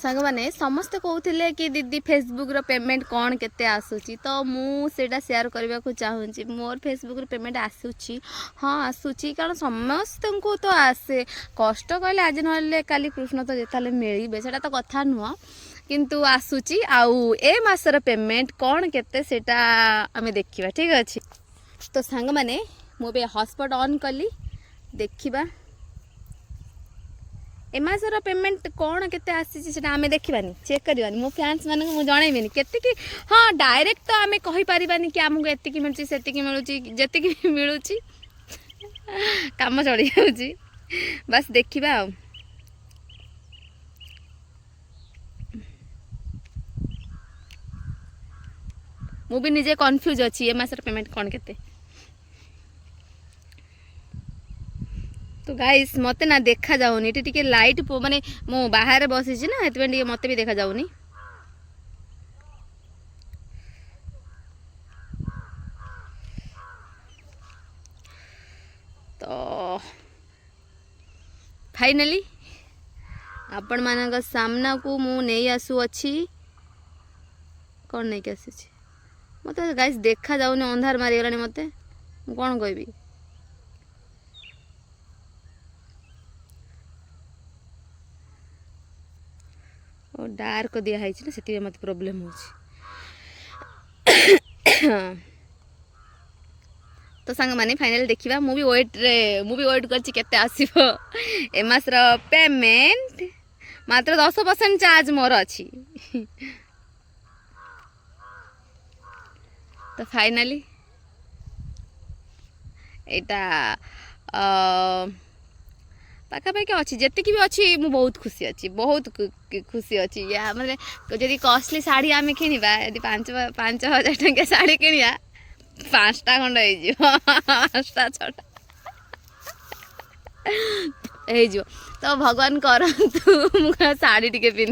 सांग मैंने समस्ते कहते कि दीदी फेसबुक रो पेमेंट कौन केते आसूची तो मुझे शेयर करने को चाहूँगी मोर फेसबुक रो पेमेंट आसूची हाँ आसूची कारण समस्त को तो आसे कष्ट कहले आज ना काली कृष्ण तो जिते मिले से तो कथा नुह किंतु आसूची आउ ए मासर पेमेंट कौन केते सेटा आमे देखिबा ठीक अछि। तो सांग मैंने मुझे हॉटस्पॉट ऑन कली देखिबा ए मासर पेमेंट कौन केते आसी से आमे देखिबानी चेक करबानी मो फैंस मानक मु जणाइबेनी केते कि हाँ डायरेक्ट तो आमे कहि परिबानी कि हमको एतिकी मिलुची सेतिकी मिलुची जेतिकी मिलुची काम चली जाउची बस देखिबा आ मु भी निजे कंफ्यूज अछि ए मासर पेमेंट कौन केते। तो गाइस मते ना देखा जाउनी टिके लाइट माने मु बाहर बसी छी ना एतबे टिके मते भी देखा जाउनी तो फाइनली आपण मानक सामना को मु नहीं आसु अछि कौन नहीं के आसी छी मते गाइस देखा जाउनी अंधार मारी गलानी मते मु कोन कहबी और डार्क दिया है ना से मत प्रोब्लेम हो तो सांग माने फाइनल देखिबा मु भी वेट करछि केते आसीबो ए मासर पेमेंट मात्र 10% चार्ज मोर अछि तो फाइनली एटा पाखापाखि अच्छी जी भी अच्छी मुझे बहुत खुशी अच्छी बहुत खुशी अच्छी या मतलब जदि कॉस्टली शाढ़ी आम किणवा यदि 5,000 टंका शाढ़ी किणवा 5टा खंड हो 5टा 6टा हो तो भगवान करतु शाढ़ी टिके पिंधि